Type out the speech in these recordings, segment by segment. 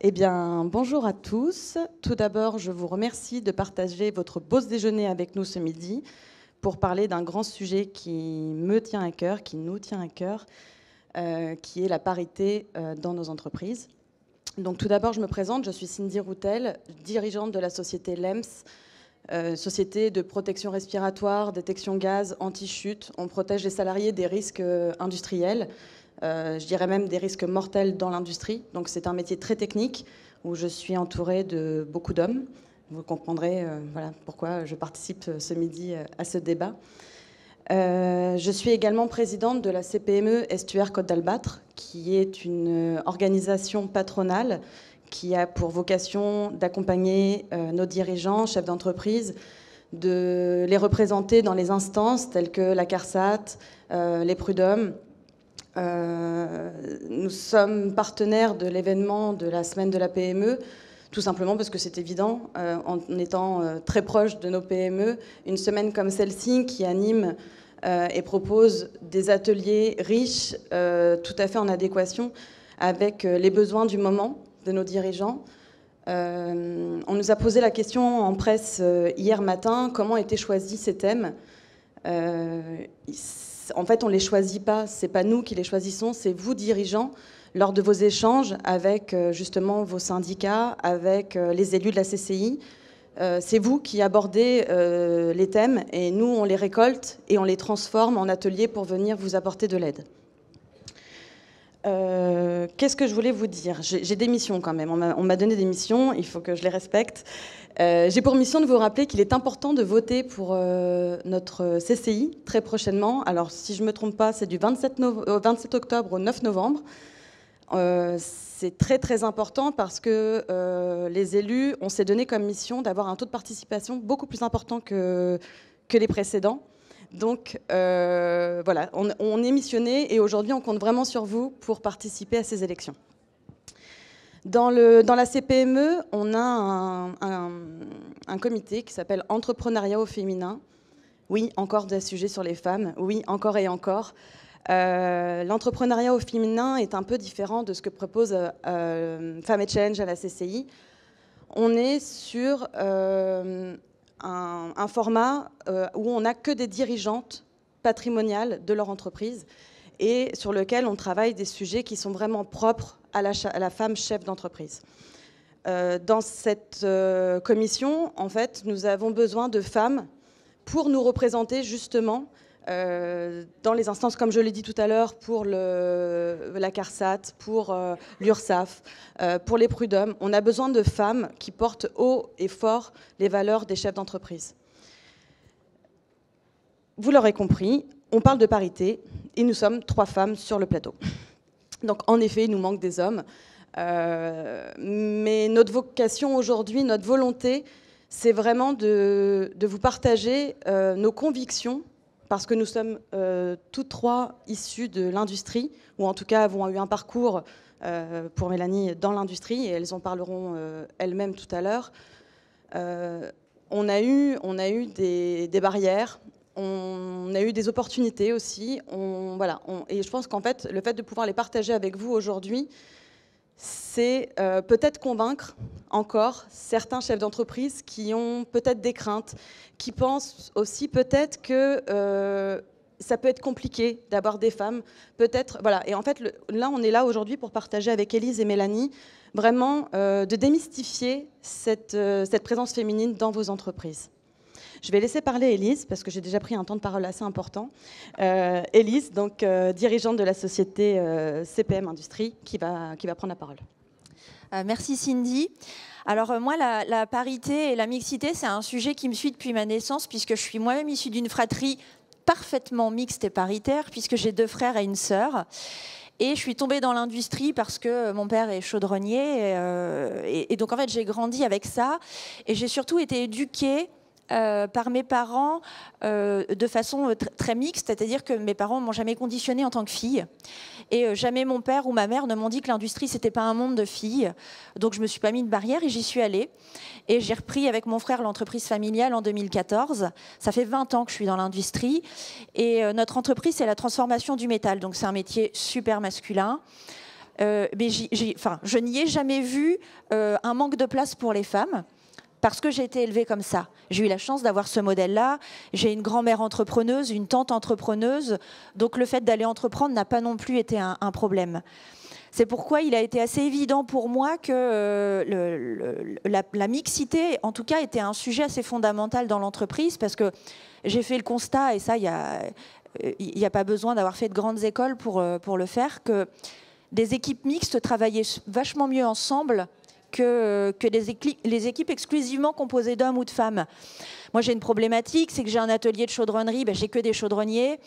Eh bien, bonjour à tous. Tout d'abord, je vous remercie de partager votre pause déjeuner avec nous ce midi pour parler d'un grand sujet qui me tient à cœur, qui nous tient à cœur, qui est la parité dans nos entreprises. Donc, tout d'abord, je me présente. Je suis Cindy Routel, dirigeante de la société LEMS, société de protection respiratoire, détection gaz, anti-chute. On protège les salariés des risques industriels. Je dirais même des risques mortels dans l'industrie. Donc c'est un métier très technique où je suis entourée de beaucoup d'hommes. Vous comprendrez voilà, pourquoi je participe ce midi à ce débat. Je suis également présidente de la CPME Estuaire Côte d'Albâtre, qui est une organisation patronale qui a pour vocation d'accompagner nos dirigeants, chefs d'entreprise, de les représenter dans les instances telles que la CARSAT, les prud'hommes. Nous sommes partenaires de l'événement de la semaine de la PME, tout simplement parce que c'est évident, en étant très proche de nos PME, une semaine comme celle-ci qui anime et propose des ateliers riches, tout à fait en adéquation avec les besoins du moment de nos dirigeants. On nous a posé la question en presse hier matin, comment étaient choisis ces thèmes. En fait, on ne les choisit pas, ce n'est pas nous qui les choisissons, c'est vous, dirigeants, lors de vos échanges avec justement vos syndicats, avec les élus de la CCI. C'est vous qui abordez les thèmes et nous, on les récolte et on les transforme en ateliers pour venir vous apporter de l'aide. Qu'est-ce que je voulais vous dire? J'ai des missions quand même, on m'a donné des missions, il faut que je les respecte. J'ai pour mission de vous rappeler qu'il est important de voter pour notre CCI très prochainement. Alors, si je ne me trompe pas, c'est du 27 octobre au 9 novembre. C'est très, très important parce que les élus, on s'est donné comme mission d'avoir un taux de participation beaucoup plus important que les précédents. Donc, voilà, on est missionné et aujourd'hui, on compte vraiment sur vous pour participer à ces élections. Dans la CPME, on a un comité qui s'appelle Entrepreneuriat au féminin. Oui, encore des sujets sur les femmes. Oui, encore et encore. L'entrepreneuriat au féminin est un peu différent de ce que propose Femmes et Change à la CCI. On est sur un format où on n'a que des dirigeantes patrimoniales de leur entreprise et sur lequel on travaille des sujets qui sont vraiment propres à la femme chef d'entreprise. Dans cette commission, en fait, nous avons besoin de femmes pour nous représenter justement dans les instances, comme je l'ai dit tout à l'heure, pour la CARSAT, pour l'URSSAF, pour les prud'hommes. On a besoin de femmes qui portent haut et fort les valeurs des chefs d'entreprise. Vous l'aurez compris, on parle de parité et nous sommes 3 femmes sur le plateau. Donc en effet, il nous manque des hommes. Mais notre vocation aujourd'hui, notre volonté, c'est vraiment de vous partager nos convictions, parce que nous sommes toutes 3 issues de l'industrie, ou en tout cas avons eu un parcours pour Mélanie dans l'industrie, et elles en parleront elles-mêmes tout à l'heure. On a eu des barrières, on a eu des opportunités aussi. Et je pense qu'en fait, le fait de pouvoir les partager avec vous aujourd'hui, c'est peut-être convaincre encore certains chefs d'entreprise qui ont peut-être des craintes, qui pensent aussi peut-être que ça peut être compliqué d'avoir des femmes, peut-être, voilà. Et en fait, là, on est là aujourd'hui pour partager avec Élise et Mélanie vraiment de démystifier cette présence féminine dans vos entreprises. Je vais laisser parler Élise, parce que j'ai déjà pris un temps de parole assez important. Élise, donc dirigeante de la société CPM Industrie, qui va prendre la parole. Merci Cindy. Alors moi, la parité et la mixité, c'est un sujet qui me suit depuis ma naissance, puisque je suis moi-même issue d'une fratrie parfaitement mixte et paritaire, puisque j'ai 2 frères et une sœur. Et je suis tombée dans l'industrie parce que mon père est chaudronnier. Et donc, en fait, j'ai grandi avec ça. Et j'ai surtout été éduquée par mes parents de façon très mixte, c'est-à-dire que mes parents ne m'ont jamais conditionnée en tant que fille. Et jamais mon père ou ma mère ne m'ont dit que l'industrie, c'était pas un monde de filles. Donc, je me suis pas mis de barrière et j'y suis allée. Et j'ai repris avec mon frère l'entreprise familiale en 2014. Ça fait 20 ans que je suis dans l'industrie. Et notre entreprise, c'est la transformation du métal. Donc, c'est un métier super masculin. mais je n'y ai jamais vu un manque de place pour les femmes. Parce que j'ai été élevée comme ça. J'ai eu la chance d'avoir ce modèle-là. J'ai une grand-mère entrepreneuse, une tante entrepreneuse. Donc le fait d'aller entreprendre n'a pas non plus été un problème. C'est pourquoi il a été assez évident pour moi que la mixité, en tout cas, était un sujet assez fondamental dans l'entreprise. Parce que j'ai fait le constat, et ça, il n'y a pas besoin d'avoir fait de grandes écoles pour le faire, que des équipes mixtes travaillaient vachement mieux ensemble que les équipes exclusivement composées d'hommes ou de femmes. Moi, j'ai une problématique, c'est que j'ai un atelier de chaudronnerie, j'ai que des chaudronniers.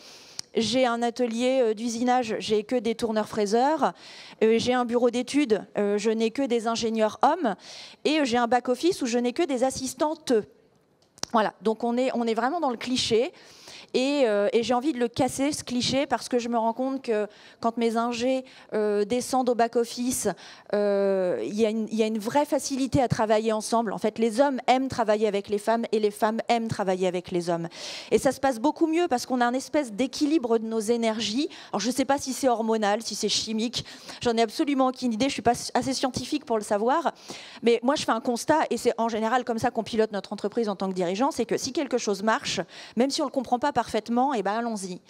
J'ai un atelier d'usinage, j'ai que des tourneurs-fraiseurs. J'ai un bureau d'études, je n'ai que des ingénieurs hommes. Et j'ai un back-office où je n'ai que des assistantes. Voilà, donc on est vraiment dans le cliché. Et j'ai envie de le casser, ce cliché, parce que je me rends compte que quand mes ingés descendent au back-office, il y a une vraie facilité à travailler ensemble. En fait, les hommes aiment travailler avec les femmes et les femmes aiment travailler avec les hommes. Et ça se passe beaucoup mieux parce qu'on a un espèce d'équilibre de nos énergies. Alors, je ne sais pas si c'est hormonal, si c'est chimique. J'en ai absolument aucune idée. Je ne suis pas assez scientifique pour le savoir. Mais moi, je fais un constat, et c'est en général comme ça qu'on pilote notre entreprise en tant que dirigeant, c'est que si quelque chose marche, même si on ne le comprend pas parfaitement, et ben allons-y.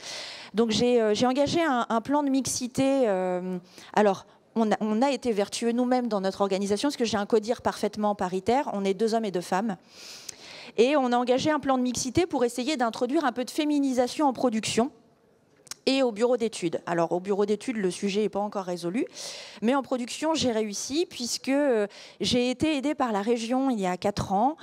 Donc j'ai engagé un plan de mixité. Alors, on a été vertueux nous-mêmes dans notre organisation, parce que j'ai un CODIR parfaitement paritaire. On est 2 hommes et 2 femmes. Et on a engagé un plan de mixité pour essayer d'introduire un peu de féminisation en production et au bureau d'études. Alors, au bureau d'études, le sujet n'est pas encore résolu. Mais en production, j'ai réussi, puisque j'ai été aidée par la région il y a 4 ans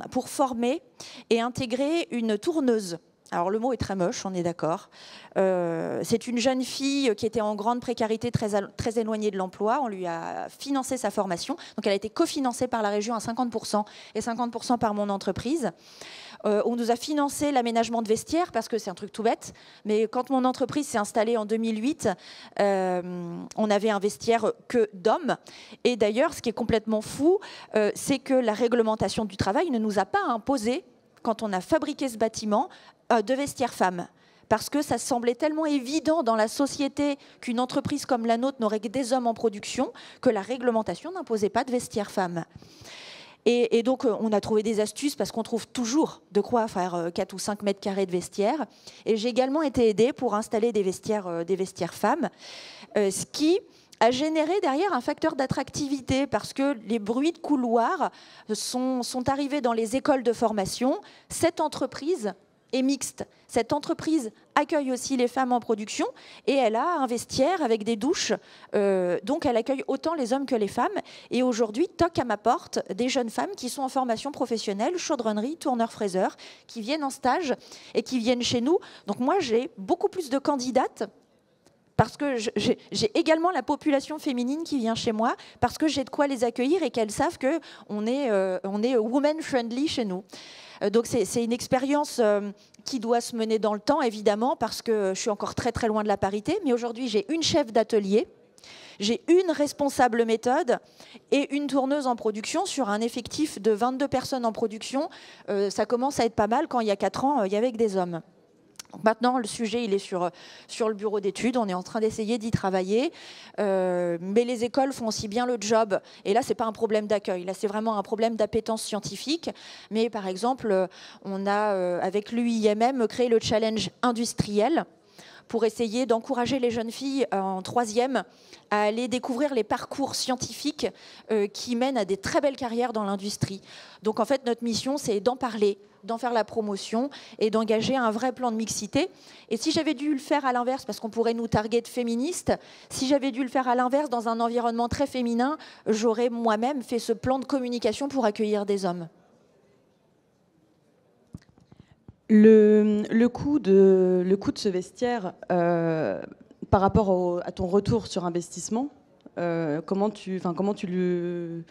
pour former et intégrer une tourneuse. Alors, le mot est très moche, on est d'accord. C'est une jeune fille qui était en grande précarité, très éloignée de l'emploi. On lui a financé sa formation. Donc, elle a été cofinancée par la région à 50% et 50% par mon entreprise. On nous a financé l'aménagement de vestiaires, parce que c'est un truc tout bête. Mais quand mon entreprise s'est installée en 2008, on avait un vestiaire que d'hommes. Et d'ailleurs, ce qui est complètement fou, c'est que la réglementation du travail ne nous a pas imposé, quand on a fabriqué ce bâtiment, de vestiaires femmes. Parce que ça semblait tellement évident dans la société qu'une entreprise comme la nôtre n'aurait que des hommes en production, que la réglementation n'imposait pas de vestiaires femmes. Et donc, on a trouvé des astuces, parce qu'on trouve toujours de quoi faire 4 ou 5 mètres carrés de vestiaire. Et j'ai également été aidée pour installer des vestiaires femmes, ce qui a généré derrière un facteur d'attractivité, parce que les bruits de couloir sont arrivés dans les écoles de formation. Cette entreprise est mixte. Cette entreprise accueille aussi les femmes en production, et elle a un vestiaire avec des douches. Donc elle accueille autant les hommes que les femmes. Et aujourd'hui, toquent à ma porte des jeunes femmes qui sont en formation professionnelle, chaudronnerie, tourneur-fraiseur, qui viennent en stage et qui viennent chez nous. Donc moi, j'ai beaucoup plus de candidates, parce que j'ai également la population féminine qui vient chez moi, parce que j'ai de quoi les accueillir et qu'elles savent qu'on est woman-friendly chez nous. Donc c'est une expérience qui doit se mener dans le temps, évidemment, parce que je suis encore très très loin de la parité. Mais aujourd'hui, j'ai une chef d'atelier, j'ai une responsable méthode et une tourneuse en production sur un effectif de 22 personnes en production. Ça commence à être pas mal. Quand il y a 4 ans, il y avait que des hommes. Donc maintenant, le sujet, il est sur le bureau d'études. On est en train d'essayer d'y travailler. Mais les écoles font aussi bien le job. Et là, ce n'est pas un problème d'accueil. Là, c'est vraiment un problème d'appétence scientifique. Mais par exemple, on a, avec l'UIMM, créé le challenge industriel pour essayer d'encourager les jeunes filles en 3e à aller découvrir les parcours scientifiques qui mènent à des très belles carrières dans l'industrie. Donc en fait, notre mission, c'est d'en parler, d'en faire la promotion et d'engager un vrai plan de mixité. Et si j'avais dû le faire à l'inverse, parce qu'on pourrait nous targuer de féministes, si j'avais dû le faire à l'inverse dans un environnement très féminin, j'aurais moi-même fait ce plan de communication pour accueillir des hommes. Le coût de ce vestiaire par rapport à ton retour sur investissement, comment tu le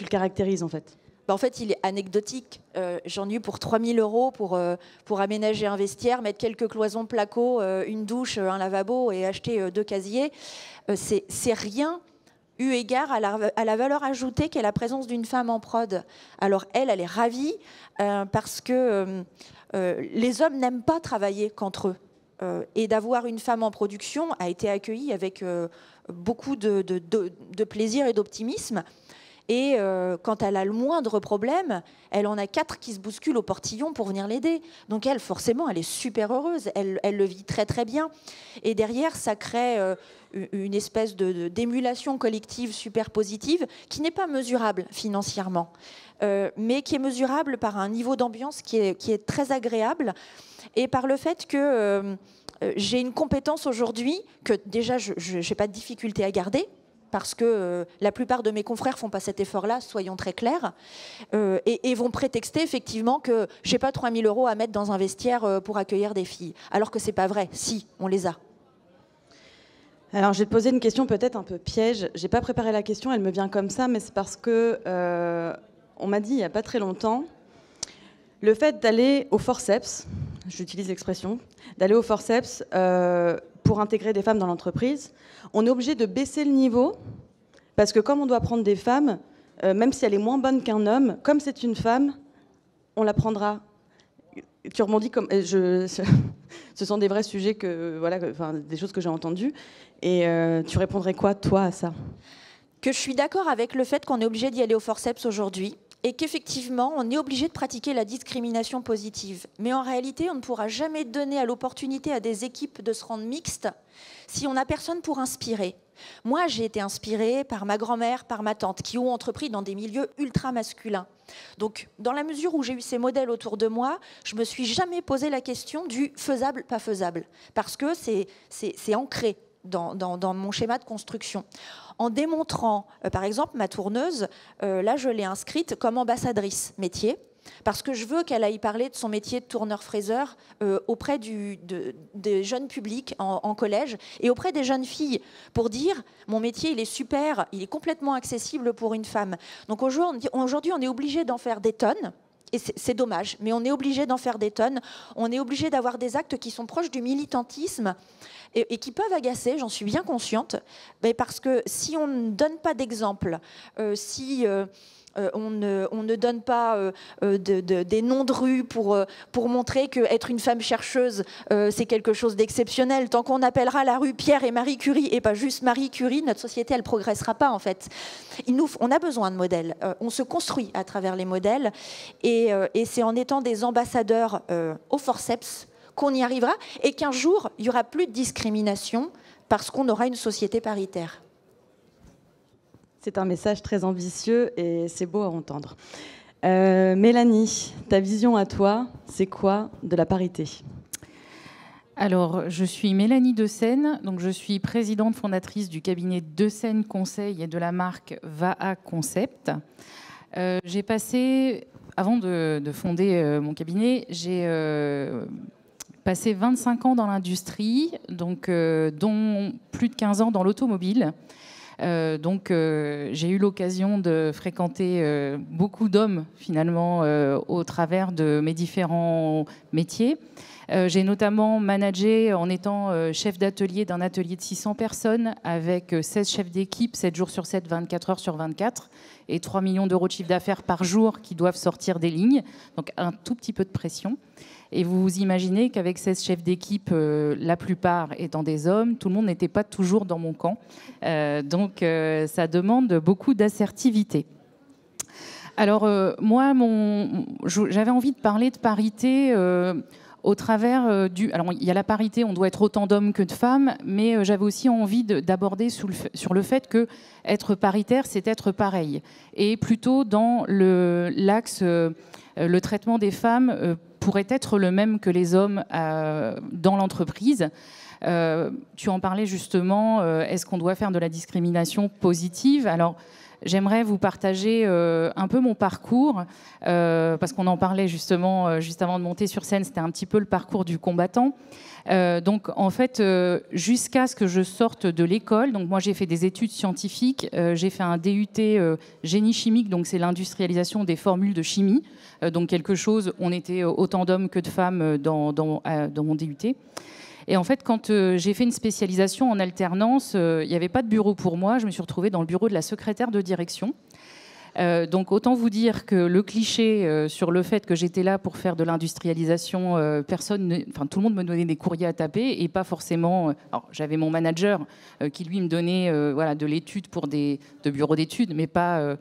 caractérises en fait? En fait, il est anecdotique. J'en ai eu pour 3 000 € pour aménager un vestiaire, mettre quelques cloisons placo, une douche, un lavabo et acheter 2 casiers. C'est rien eu égard à la valeur ajoutée qu'est la présence d'une femme en prod. Alors elle est ravie parce que les hommes n'aiment pas travailler qu'entre eux. et d'avoir une femme en production a été accueilli avec beaucoup de plaisir et d'optimisme. Et quand elle a le moindre problème, elle en a 4 qui se bousculent au portillon pour venir l'aider. Donc elle, forcément, elle est super heureuse. Elle le vit très très bien. Et derrière, ça crée une espèce d'émulation collective super positive qui n'est pas mesurable financièrement, mais qui est mesurable par un niveau d'ambiance qui est très agréable et par le fait que j'ai une compétence aujourd'hui que déjà je n'ai pas de difficulté à garder, parce que la plupart de mes confrères ne font pas cet effort-là, soyons très clairs, et vont prétexter effectivement que je n'ai pas 3 000 € à mettre dans un vestiaire pour accueillir des filles. Alors que ce n'est pas vrai, si, on les a. Alors, je vais te poser une question peut-être un peu piège. Je n'ai pas préparé la question, elle me vient comme ça, mais c'est parce que on m'a dit il n'y a pas très longtemps, le fait d'aller au forceps, j'utilise l'expression, d'aller au forceps pour intégrer des femmes dans l'entreprise, on est obligé de baisser le niveau, parce que comme on doit prendre des femmes, même si elle est moins bonne qu'un homme, comme c'est une femme, on la prendra. Tu rebondis comme... ce sont des vrais sujets, des choses que j'ai entendues. Et tu répondrais quoi, toi, à ça ? Que je suis d'accord avec le fait qu'on est obligé d'y aller au forceps aujourd'hui, et qu'effectivement, on est obligé de pratiquer la discrimination positive. Mais en réalité, on ne pourra jamais donner à l'opportunité à des équipes de se rendre mixtes si on n'a personne pour inspirer. Moi, j'ai été inspirée par ma grand-mère, par ma tante, qui ont entrepris dans des milieux ultra masculins. Donc, dans la mesure où j'ai eu ces modèles autour de moi, je ne me suis jamais posé la question du faisable, pas faisable, parce que c'est ancré dans mon schéma de construction. En démontrant, par exemple, ma tourneuse, là, je l'ai inscrite comme ambassadrice métier, parce que je veux qu'elle aille parler de son métier de tourneur-fraiseur auprès des jeunes publics en collège et auprès des jeunes filles, pour dire mon métier, il est super, il est complètement accessible pour une femme. Donc aujourd'hui, on est obligé d'en faire des tonnes. Et c'est dommage, mais on est obligé d'en faire des tonnes. On est obligé d'avoir des actes qui sont proches du militantisme et qui peuvent agacer, j'en suis bien consciente, mais parce que si on ne donne pas d'exemple, si on ne donne pas des noms de rues pour montrer qu'être une femme chercheuse, c'est quelque chose d'exceptionnel. Tant qu'on appellera la rue Pierre et Marie Curie et pas juste Marie Curie, notre société, elle ne progressera pas, en fait. On a besoin de modèles. On se construit à travers les modèles. Et c'est en étant des ambassadeurs au forceps qu'on y arrivera et qu'un jour, il n'y aura plus de discrimination parce qu'on aura une société paritaire. C'est un message très ambitieux et c'est beau à entendre. Mélanie, ta vision à toi, c'est quoi de la parité ? Alors, je suis Mélanie Deseine, donc je suis présidente fondatrice du cabinet Deseine Conseil et de la marque VAA Concept. J'ai passé, avant de fonder mon cabinet, j'ai passé 25 ans dans l'industrie, donc, dont plus de 15 ans dans l'automobile. J'ai eu l'occasion de fréquenter beaucoup d'hommes finalement au travers de mes différents métiers. J'ai notamment managé en étant chef d'atelier d'un atelier de 600 personnes avec 16 chefs d'équipe, 7 jours sur 7, 24 heures sur 24 et 3 millions d'euros de chiffre d'affaires par jour qui doivent sortir des lignes, donc un tout petit peu de pression. Et vous imaginez qu'avec 16 chefs d'équipe, la plupart étant des hommes, tout le monde n'était pas toujours dans mon camp. Ça demande beaucoup d'assertivité. Alors, moi, j'avais envie de parler de parité au travers du... Alors, il y a la parité, on doit être autant d'hommes que de femmes, mais j'avais aussi envie d'aborder sur le fait que être paritaire, c'est être pareil. Et plutôt dans l'axe... le traitement des femmes pourrait être le même que les hommes dans l'entreprise. Tu en parlais justement, est-ce qu'on doit faire de la discrimination positive ? Alors, j'aimerais vous partager un peu mon parcours, parce qu'on en parlait justement juste avant de monter sur scène, c'était un petit peu le parcours du combattant. Donc en fait, jusqu'à ce que je sorte de l'école, donc moi j'ai fait des études scientifiques, j'ai fait un DUT génie chimique, donc c'est l'industrialisation des formules de chimie, donc quelque chose, on était autant d'hommes que de femmes dans mon DUT. Et en fait, quand j'ai fait une spécialisation en alternance, il n'y avait pas de bureau pour moi, je me suis retrouvée dans le bureau de la secrétaire de direction. Donc autant vous dire que le cliché sur le fait que j'étais là pour faire de l'industrialisation, tout le monde me donnait des courriers à taper et pas forcément. Alors j'avais mon manager qui lui me donnait de l'étude pour de bureaux d'études, mais pas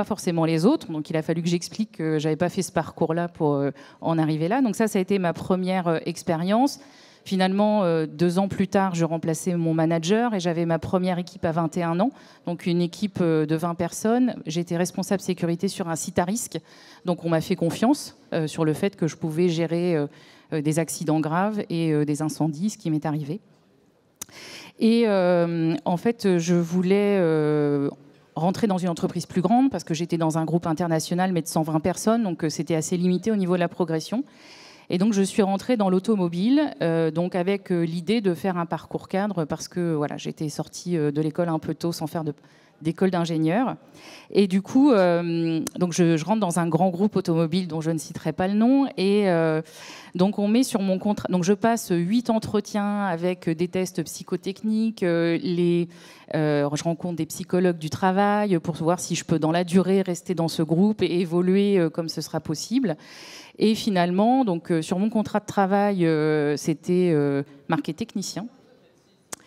forcément les autres. Donc il a fallu que j'explique que j'avais pas fait ce parcours-là pour en arriver là. Donc ça a été ma première expérience. Finalement, 2 ans plus tard, je remplaçais mon manager et j'avais ma première équipe à 21 ans, donc une équipe de 20 personnes. J'étais responsable sécurité sur un site à risque, donc on m'a fait confiance sur le fait que je pouvais gérer des accidents graves et des incendies, ce qui m'est arrivé. Et en fait, je voulais rentrer dans une entreprise plus grande parce que j'étais dans un groupe international, mais de 120 personnes, donc c'était assez limité au niveau de la progression. Et donc, je suis rentrée dans l'automobile, donc avec l'idée de faire un parcours cadre, parce que voilà, j'étais sortie de l'école un peu tôt, sans faire d'école d'ingénieur. Et du coup, donc je rentre dans un grand groupe automobile dont je ne citerai pas le nom. Et donc, on met sur mon contrat. Donc, je passe 8 entretiens avec des tests psychotechniques. Je rencontre des psychologues du travail pour voir si je peux, dans la durée, rester dans ce groupe et évoluer comme ce sera possible. Et finalement, donc, sur mon contrat de travail, c'était marqué technicien.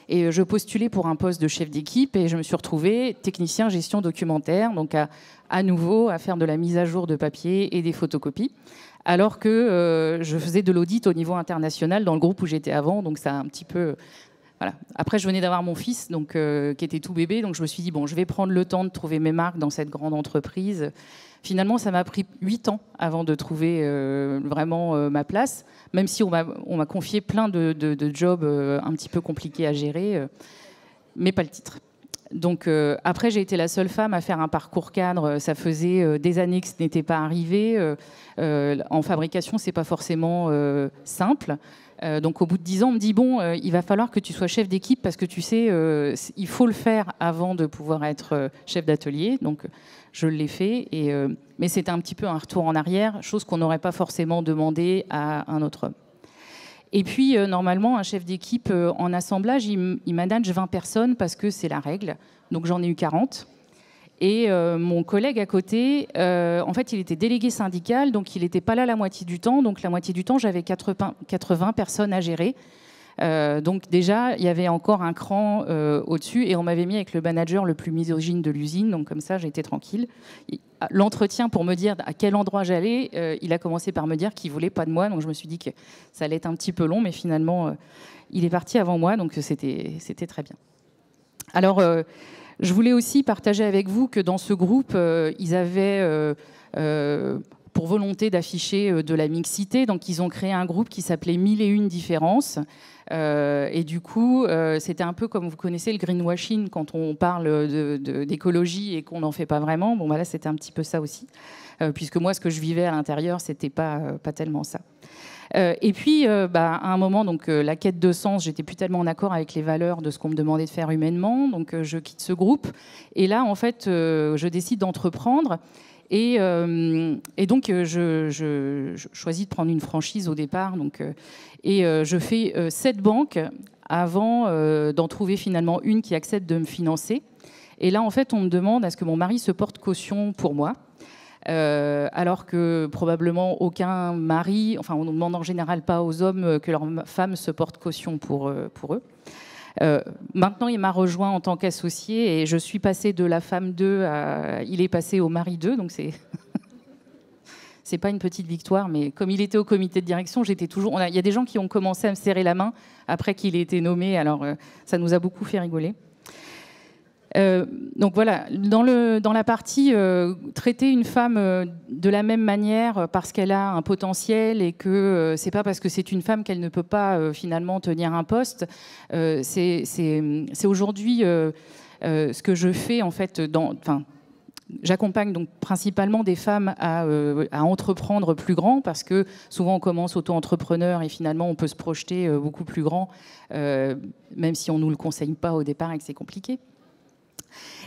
Et je postulais pour un poste de chef d'équipe et je me suis retrouvée technicien gestion documentaire, donc à nouveau à faire de la mise à jour de papier et des photocopies, alors que je faisais de l'audit au niveau international dans le groupe où j'étais avant, donc ça a un petit peu... Voilà. Après, je venais d'avoir mon fils, donc, qui était tout bébé, donc je me suis dit, bon, je vais prendre le temps de trouver mes marques dans cette grande entreprise. Finalement, ça m'a pris 8 ans avant de trouver vraiment ma place, même si on m'a confié plein de jobs un petit peu compliqués à gérer, mais pas le titre. Donc après, j'ai été la seule femme à faire un parcours cadre. Ça faisait des années que ce n'était pas arrivé. En fabrication, c'est pas forcément simple. Donc au bout de 10 ans, on me dit, bon, il va falloir que tu sois chef d'équipe parce que tu sais, il faut le faire avant de pouvoir être chef d'atelier. Donc je l'ai fait, mais c'était un petit peu un retour en arrière, chose qu'on n'aurait pas forcément demandé à un autre homme. Et puis, normalement, un chef d'équipe en assemblage, il manage 20 personnes parce que c'est la règle. Donc j'en ai eu 40. Et mon collègue à côté, en fait, il était délégué syndical, donc il n'était pas là la moitié du temps. Donc la moitié du temps, j'avais 80 personnes à gérer. Donc déjà, il y avait encore un cran au-dessus et on m'avait mis avec le manager le plus misogyne de l'usine. Donc comme ça, j'étais tranquille. L'entretien pour me dire à quel endroit j'allais, il a commencé par me dire qu'il ne voulait pas de moi. Donc je me suis dit que ça allait être un petit peu long, mais finalement, il est parti avant moi. Donc c'était très bien. Alors... je voulais aussi partager avec vous que dans ce groupe, ils avaient pour volonté d'afficher de la mixité. Donc, ils ont créé un groupe qui s'appelait 1001 différences. Et du coup, c'était un peu comme vous connaissez le greenwashing quand on parle d'écologie et qu'on n'en fait pas vraiment. Bon, bah là, c'était un petit peu ça aussi. Puisque moi, ce que je vivais à l'intérieur, c'était pas tellement ça. Et puis, à un moment, donc, la quête de sens, j'étais plus tellement en accord avec les valeurs de ce qu'on me demandait de faire humainement. Donc, je quitte ce groupe. Et là, en fait, je décide d'entreprendre. Et donc, je choisis de prendre une franchise au départ. Donc, je fais 7 banques avant d'en trouver finalement une qui accepte de me financer. Et là, en fait, on me demande à ce que mon mari se porte caution pour moi. Alors que probablement aucun mari, enfin on ne demande en général pas aux hommes que leur femme se porte caution pour eux. Maintenant il m'a rejoint en tant qu'associé et je suis passée de la femme 2 à... il est passé au mari 2, donc c'est pas une petite victoire, mais comme il était au comité de direction, j'étais toujours... Il y a des gens qui ont commencé à me serrer la main après qu'il ait été nommé, alors ça nous a beaucoup fait rigoler. Donc voilà, dans la partie traiter une femme de la même manière parce qu'elle a un potentiel et que c'est pas parce que c'est une femme qu'elle ne peut pas finalement tenir un poste, c'est aujourd'hui ce que je fais en fait. J'accompagne donc principalement des femmes à entreprendre plus grand parce que souvent on commence auto-entrepreneur et finalement on peut se projeter beaucoup plus grand, même si on nous le conseille pas au départ et que c'est compliqué.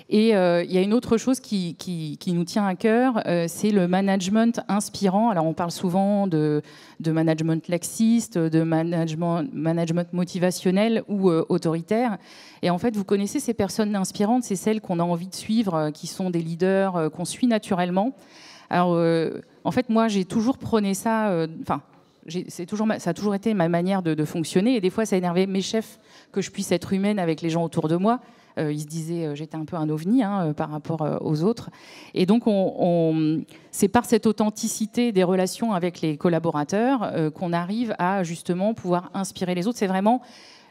Et il y a une autre chose qui nous tient à cœur, c'est le management inspirant. Alors on parle souvent de management laxiste, de management motivationnel ou autoritaire. Et en fait, vous connaissez ces personnes inspirantes, c'est celles qu'on a envie de suivre, qui sont des leaders qu'on suit naturellement. Alors, en fait, moi, j'ai toujours prôné ça. Ça a toujours été ma manière de fonctionner. Et des fois, ça énervait mes chefs que je puisse être humaine avec les gens autour de moi. Ils se disaient j'étais un peu un ovni par rapport aux autres. Et donc, c'est par cette authenticité des relations avec les collaborateurs qu'on arrive à justement pouvoir inspirer les autres. C'est vraiment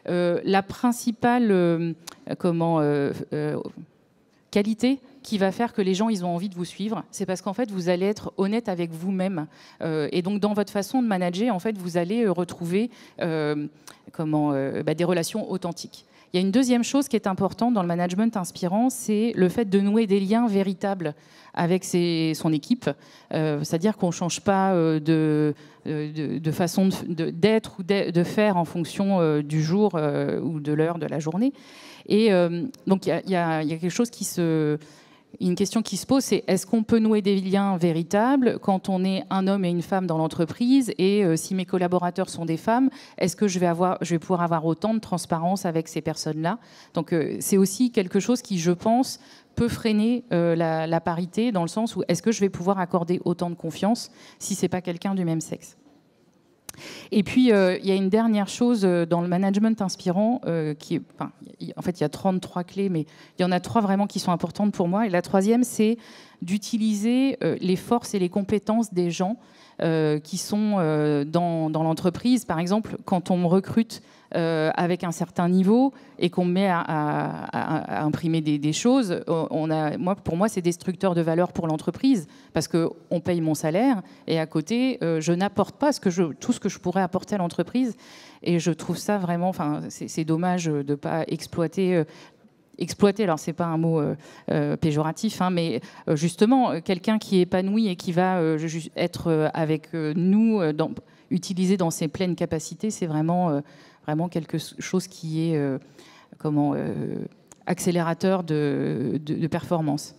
la principale qualité qui va faire que les gens ils ont envie de vous suivre, c'est parce qu'en fait vous allez être honnête avec vous-même et donc dans votre façon de manager en fait vous allez retrouver des relations authentiques. Il y a une deuxième chose qui est importante dans le management inspirant, c'est le fait de nouer des liens véritables avec son équipe, c'est-à-dire qu'on ne change pas de façon d'être ou de faire en fonction du jour ou de l'heure de la journée. Et donc il y a quelque chose une question qui se pose, c'est est-ce qu'on peut nouer des liens véritables quand on est un homme et une femme dans l'entreprise, et si mes collaborateurs sont des femmes, est-ce que je vais pouvoir avoir autant de transparence avec ces personnes-là? Donc c'est aussi quelque chose qui, je pense, peut freiner la parité, dans le sens où est-ce que je vais pouvoir accorder autant de confiance si c'est pas quelqu'un du même sexe? Et puis, il y a une dernière chose dans le management inspirant, en fait, il y a 33 clés, mais il y en a 3 vraiment qui sont importantes pour moi. Et la troisième, c'est d'utiliser les forces et les compétences des gens qui sont dans l'entreprise. Par exemple, quand on me recrute avec un certain niveau et qu'on me met à imprimer des choses, pour moi, c'est destructeur de valeur pour l'entreprise parce qu'on paye mon salaire et à côté, je n'apporte pas tout ce que je pourrais apporter à l'entreprise. Et je trouve ça vraiment, c'est dommage de ne pas exploiter. Alors c'est pas un mot péjoratif, mais justement, quelqu'un qui est épanoui et qui va être avec nous, utilisé dans ses pleines capacités, c'est vraiment quelque chose qui est accélérateur de performance.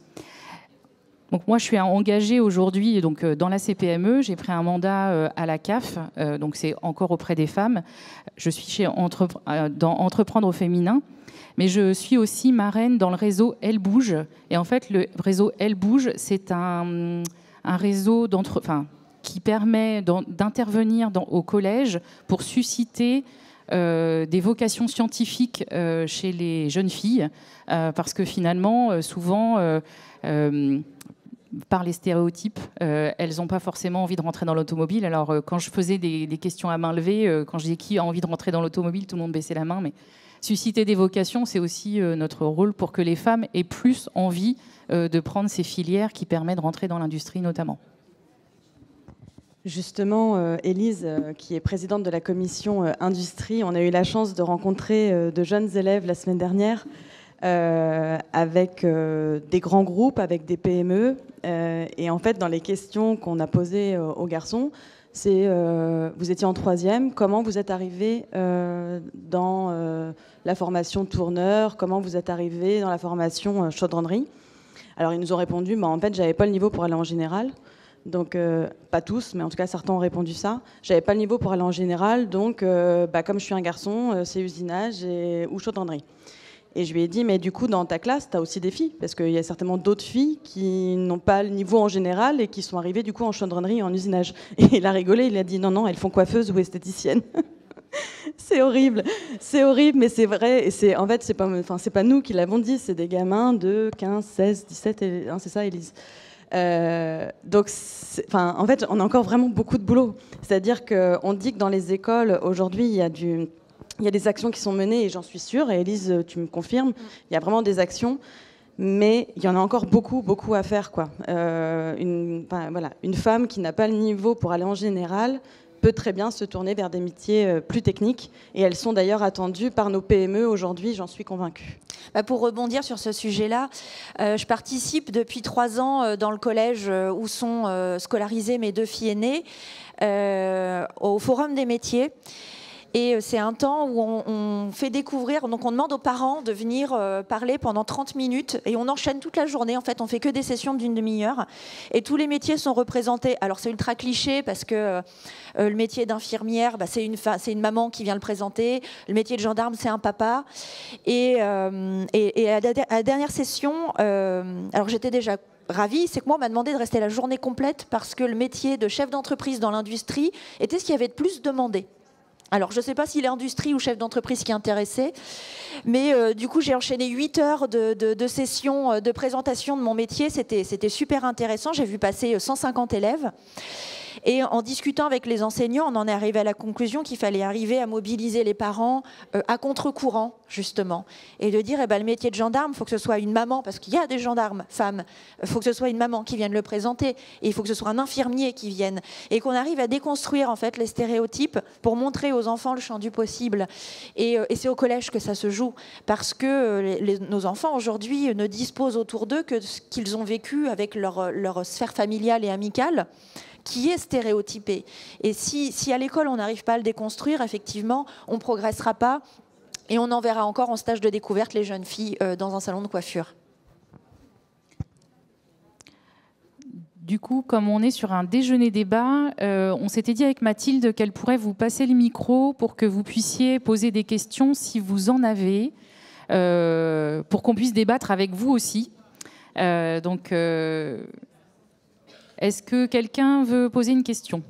Donc moi, je suis engagée aujourd'hui dans la CPME. J'ai pris un mandat à la CAF, donc c'est encore auprès des femmes. Je suis dans Entreprendre au féminin, mais je suis aussi marraine dans le réseau Elle Bouge. Et en fait, le réseau Elle Bouge, c'est un réseau qui permet d'intervenir au collège pour susciter des vocations scientifiques chez les jeunes filles, parce que finalement, souvent, par les stéréotypes, elles n'ont pas forcément envie de rentrer dans l'automobile. Alors, quand je faisais des questions à main levée, quand je disais qui a envie de rentrer dans l'automobile, tout le monde baissait la main. Mais susciter des vocations, c'est aussi notre rôle pour que les femmes aient plus envie de prendre ces filières qui permettent de rentrer dans l'industrie notamment. Justement, Élise, qui est présidente de la commission industrie, on a eu la chance de rencontrer de jeunes élèves la semaine dernière avec des grands groupes, avec des PME. Et en fait, dans les questions qu'on a posées aux garçons, c'est vous étiez en 3e, comment vous êtes arrivé dans la formation tourneur, comment vous êtes arrivé dans la formation chaudronnerie? Alors ils nous ont répondu, en fait, j'avais pas le niveau pour aller en général. Donc, pas tous, mais en tout cas, certains ont répondu ça. J'avais pas le niveau pour aller en général, donc comme je suis un garçon, c'est usinage ou chaudronnerie. Et je lui ai dit, mais du coup, dans ta classe, tu as aussi des filles, parce qu'il y a certainement d'autres filles qui n'ont pas le niveau en général et qui sont arrivées du coup en chaudronnerie et en usinage. Et il a rigolé, il a dit, non, elles font coiffeuse ou esthéticienne. C'est horrible, mais c'est vrai. Et en fait, c'est pas nous qui l'avons dit, c'est des gamins de 15, 16, 17, c'est ça, Élise. Donc, en fait, on a encore vraiment beaucoup de boulot. C'est-à-dire qu'on dit que dans les écoles, aujourd'hui, il y a des actions qui sont menées, et j'en suis sûre, et Élise, tu me confirmes, il y a vraiment des actions, mais il y en a encore beaucoup, beaucoup à faire, quoi. Une femme qui n'a pas le niveau pour aller en général peut très bien se tourner vers des métiers plus techniques, et elles sont d'ailleurs attendues par nos PME aujourd'hui, j'en suis convaincue. Pour rebondir sur ce sujet-là, je participe depuis 3 ans dans le collège où sont scolarisées mes 2 filles aînées au Forum des métiers. Et c'est un temps où on fait découvrir, donc on demande aux parents de venir parler pendant 30 minutes et on enchaîne toute la journée. En fait, on fait que des sessions d'une demi-heure et tous les métiers sont représentés. Alors c'est ultra cliché parce que le métier d'infirmière, c'est une maman qui vient le présenter. Le métier de gendarme, c'est un papa. Et à la dernière session, alors j'étais déjà ravie, c'est que moi on m'a demandé de rester la journée complète parce que le métier de chef d'entreprise dans l'industrie était ce qui avait de plus demandé. Alors, je ne sais pas si l'industrie ou chef d'entreprise qui intéressait, mais du coup, j'ai enchaîné 8 heures de sessions de présentation de mon métier. C'était super intéressant. J'ai vu passer 150 élèves. Et en discutant avec les enseignants, on en est arrivé à la conclusion qu'il fallait arriver à mobiliser les parents à contre-courant, justement. Et de dire, le métier de gendarme, il faut que ce soit une maman, parce qu'il y a des gendarmes femmes, il faut que ce soit une maman qui vienne le présenter, et il faut que ce soit un infirmier qui vienne. Et qu'on arrive à déconstruire en fait, les stéréotypes pour montrer aux enfants le champ du possible. Et c'est au collège que ça se joue, parce que nos enfants, aujourd'hui, ne disposent autour d'eux que ce qu'ils ont vécu avec leur sphère familiale et amicale, qui est stéréotypé. Et si à l'école, on n'arrive pas à le déconstruire, effectivement, on ne progressera pas et on enverra encore en stage de découverte les jeunes filles dans un salon de coiffure. Du coup, comme on est sur un déjeuner débat, on s'était dit avec Mathilde qu'elle pourrait vous passer le micro pour que vous puissiez poser des questions si vous en avez, pour qu'on puisse débattre avec vous aussi. Est-ce que quelqu'un veut poser une question ?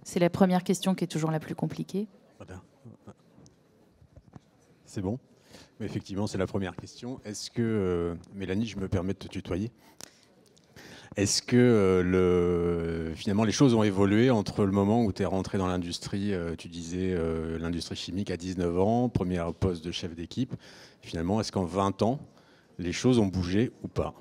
C'est la première question qui est toujours la plus compliquée. Voilà. C'est bon. Mais effectivement, c'est la première question. Est-ce que, Mélanie, je me permets de te tutoyer. Est-ce que finalement les choses ont évolué entre le moment où tu es rentré dans l'industrie, tu disais l'industrie chimique à 19 ans, premier poste de chef d'équipe. Finalement, est-ce qu'en 20 ans, les choses ont bougé ou pas ?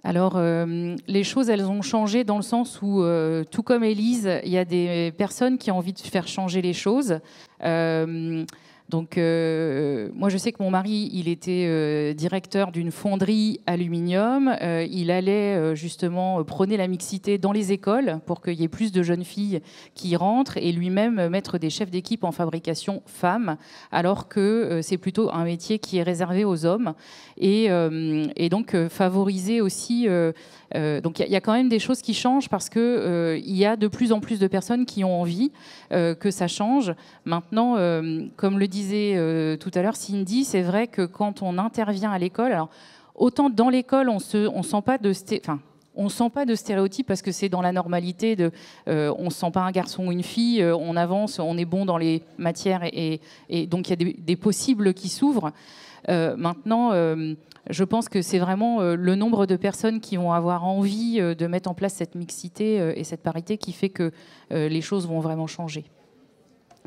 Alors, les choses, elles ont changé dans le sens où, tout comme Élise, il y a des personnes qui ont envie de faire changer les choses. Donc, moi, je sais que mon mari, il était directeur d'une fonderie aluminium. Il allait justement prôner la mixité dans les écoles pour qu'il y ait plus de jeunes filles qui y rentrent et lui-même mettre des chefs d'équipe en fabrication femmes, alors que c'est plutôt un métier qui est réservé aux hommes. Et donc, favoriser aussi... donc, il y a quand même des choses qui changent parce qu'il y a de plus en plus de personnes qui ont envie que ça change. Maintenant, comme le disait tout à l'heure Cindy, c'est vrai que quand on intervient à l'école, alors autant dans l'école, on sent pas de stéréotypes parce que c'est dans la normalité on ne sent pas un garçon ou une fille, on avance, on est bon dans les matières et donc il y a des possibles qui s'ouvrent. Maintenant, je pense que c'est vraiment le nombre de personnes qui vont avoir envie de mettre en place cette mixité et cette parité qui fait que les choses vont vraiment changer.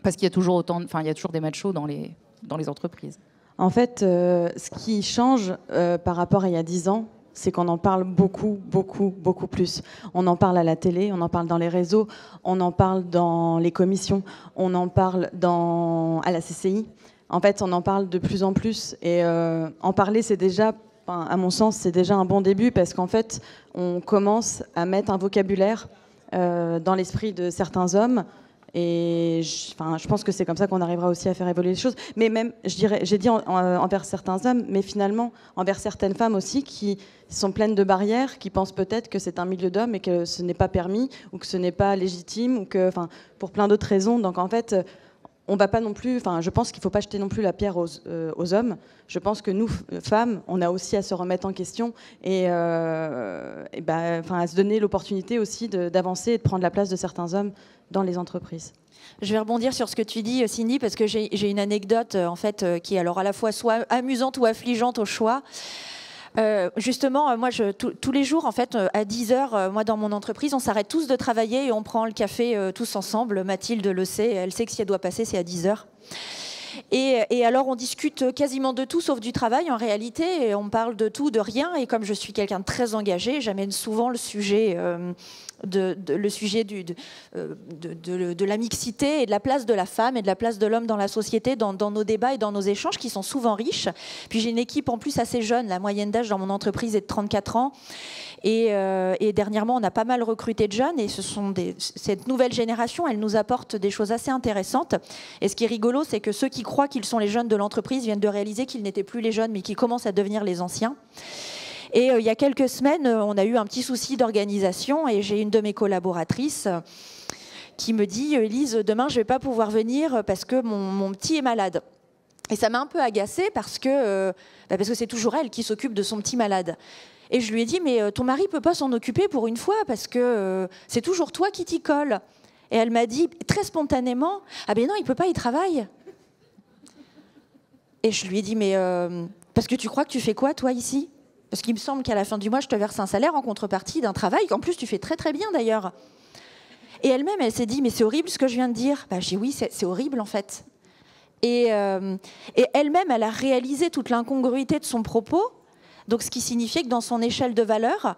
Parce qu'il y a toujours il y a toujours des machos dans les entreprises. En fait, ce qui change par rapport à il y a 10 ans, c'est qu'on en parle beaucoup, beaucoup, beaucoup plus. On en parle à la télé, on en parle dans les réseaux, on en parle dans les commissions, on en parle à la CCI. En fait, on en parle de plus en plus. Et en parler, c'est déjà, à mon sens, c'est déjà un bon début parce qu'en fait, on commence à mettre un vocabulaire dans l'esprit de certains hommes. Et je pense que c'est comme ça qu'on arrivera aussi à faire évoluer les choses. Mais même, j'ai dit envers certains hommes, mais finalement envers certaines femmes aussi qui sont pleines de barrières, qui pensent peut-être que c'est un milieu d'hommes et que ce n'est pas permis ou que ce n'est pas légitime ou que, pour plein d'autres raisons. Donc en fait, on va pas non plus. Je pense qu'il ne faut pas jeter non plus la pierre aux hommes. Je pense que nous, femmes, on a aussi à se remettre en question et à se donner l'opportunité aussi d'avancer et de prendre la place de certains hommes dans les entreprises. Je vais rebondir sur ce que tu dis, Cindy, parce que j'ai une anecdote en fait qui est alors à la fois soit amusante ou affligeante au choix. Justement, moi, tous les jours, en fait, à 10h, moi, dans mon entreprise, on s'arrête tous de travailler et on prend le café tous ensemble. Mathilde le sait, elle sait que si elle doit passer, c'est à 10h. Et alors, on discute quasiment de tout sauf du travail, en réalité. Et on parle de tout, de rien. Et comme je suis quelqu'un de très engagé, j'amène souvent le sujet, de la mixité et de la place de la femme et de la place de l'homme dans la société, dans nos débats et dans nos échanges qui sont souvent riches. Puis j'ai une équipe en plus assez jeune. La moyenne d'âge dans mon entreprise est de 34 ans. Et dernièrement, on a pas mal recruté de jeunes. Et cette nouvelle génération, elle nous apporte des choses assez intéressantes. Et ce qui est rigolo, c'est que ceux qui croient qu'ils sont les jeunes de l'entreprise viennent de réaliser qu'ils n'étaient plus les jeunes, mais qu'ils commencent à devenir les anciens. Et il y a quelques semaines, on a eu un petit souci d'organisation et j'ai une de mes collaboratrices qui me dit « Élise, demain, je ne vais pas pouvoir venir parce que mon petit est malade ». Et ça m'a un peu agacée parce que c'est toujours elle qui s'occupe de son petit malade. Et je lui ai dit « Mais ton mari ne peut pas s'en occuper pour une fois parce que c'est toujours toi qui t'y colle ». Et elle m'a dit très spontanément « Ah ben non, il ne peut pas, il travaille ». Et je lui ai dit « Mais parce que tu crois que tu fais quoi, toi, ici ? Parce qu'il me semble qu'à la fin du mois, je te verse un salaire en contrepartie d'un travail qu'en plus, tu fais très très bien d'ailleurs. » Et elle-même, elle s'est dit « Mais c'est horrible ce que je viens de dire. » Je dis « Oui, c'est horrible en fait. » Et elle-même, elle a réalisé toute l'incongruité de son propos. Donc, ce qui signifiait que dans son échelle de valeur,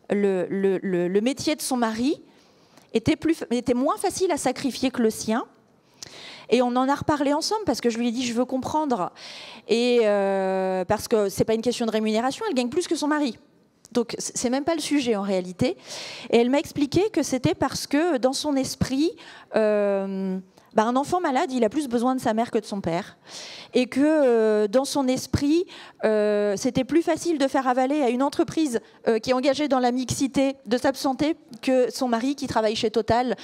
le métier de son mari était moins facile à sacrifier que le sien. Et on en a reparlé ensemble parce que je lui ai dit je veux comprendre. Et parce que c'est pas une question de rémunération, elle gagne plus que son mari. Donc c'est même pas le sujet en réalité. Et elle m'a expliqué que c'était parce que dans son esprit, un enfant malade, il a plus besoin de sa mère que de son père. Et que dans son esprit, c'était plus facile de faire avaler à une entreprise qui est engagée dans la mixité de s'absenter que son mari qui travaille chez Total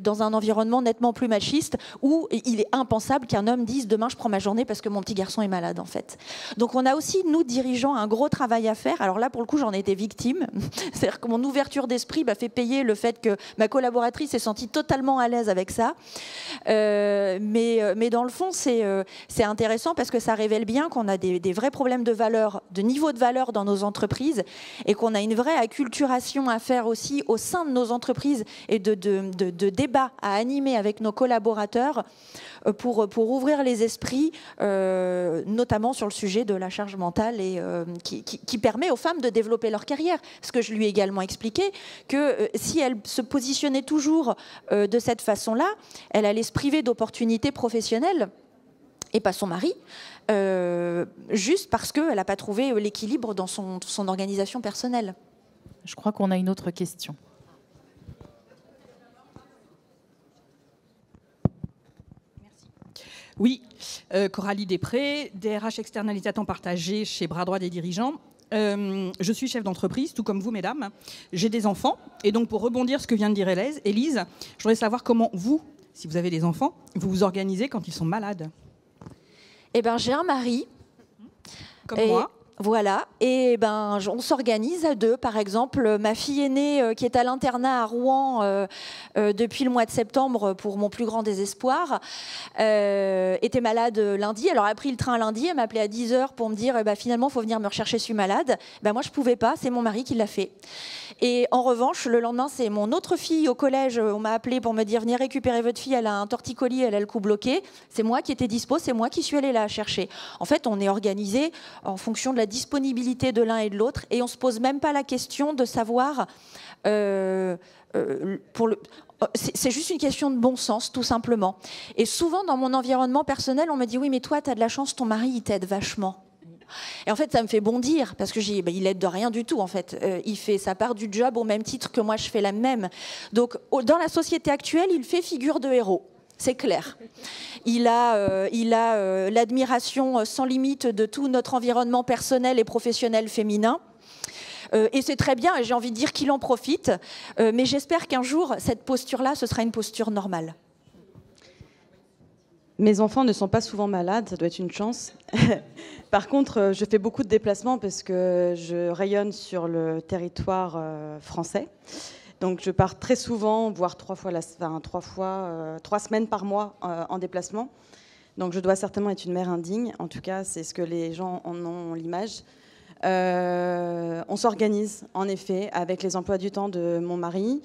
dans un environnement nettement plus machiste où il est impensable qu'un homme dise « demain je prends ma journée parce que mon petit garçon est malade » en fait. Donc on a aussi, nous dirigeants, un gros travail à faire. Alors là, pour le coup, j'en ai été victime. C'est-à-dire que mon ouverture d'esprit m'a fait payer le fait que ma collaboratrice s'est sentie totalement à l'aise avec ça. Mais dans le fond, c'est intéressant parce que ça révèle bien qu'on a des vrais problèmes de valeur, de niveau de valeur dans nos entreprises et qu'on a une vraie acculturation à faire aussi au sein de nos entreprises et de débats à animer avec nos collaborateurs pour ouvrir les esprits, notamment sur le sujet de la charge mentale et qui permet aux femmes de développer leur carrière. Parce que je lui ai également expliqué que si elle se positionnait toujours de cette façon-là, elle allait se priver d'opportunités professionnelles et pas son mari, juste parce qu'elle n'a pas trouvé l'équilibre dans son organisation personnelle. Je crois qu'on a une autre question. Merci. Oui, Coralie Després, DRH externalisé à temps partagé chez Bras Droit des dirigeants. Je suis chef d'entreprise, tout comme vous, mesdames. J'ai des enfants. Et donc, pour rebondir sur ce que vient de dire Élise, je voudrais savoir comment vous, si vous avez des enfants, vous vous organisez quand ils sont malades. Eh bien, j'ai un mari. Comme moi. Voilà, et on s'organise à deux. Par exemple, ma fille aînée qui est à l'internat à Rouen depuis le mois de septembre, pour mon plus grand désespoir, était malade lundi. Alors elle a pris le train lundi, elle m'a appelé à 10h pour me dire finalement il faut venir me rechercher, je suis malade. Moi je ne pouvais pas, c'est mon mari qui l'a fait. Et en revanche, le lendemain, c'est mon autre fille au collège, on m'a appelé pour me dire venez récupérer votre fille, elle a un torticolis, elle a le cou bloqué. C'est moi qui étais dispo, c'est moi qui suis allée la chercher. En fait, on est organisé en fonction de la disponibilité de l'un et de l'autre et on ne se pose même pas la question de savoir c'est juste une question de bon sens, tout simplement. Et souvent, dans mon environnement personnel, on me dit « Oui, mais toi, tu as de la chance, ton mari, il t'aide vachement. » Et en fait, ça me fait bondir, parce que il aide de rien du tout, en fait. Il fait sa part du job au même titre que moi, je fais la même. Donc, dans la société actuelle, il fait figure de héros. C'est clair. Il a l'admiration sans limite de tout notre environnement personnel et professionnel féminin. Et c'est très bien, et j'ai envie de dire qu'il en profite. Mais j'espère qu'un jour, cette posture-là, ce sera une posture normale. Mes enfants ne sont pas souvent malades, ça doit être une chance. Par contre, je fais beaucoup de déplacements parce que je rayonne sur le territoire français. Donc je pars très souvent, voire 3 semaines par mois en déplacement. Donc je dois certainement être une mère indigne. En tout cas, c'est ce que les gens en ont l'image. On s'organise, en effet, avec les emplois du temps de mon mari.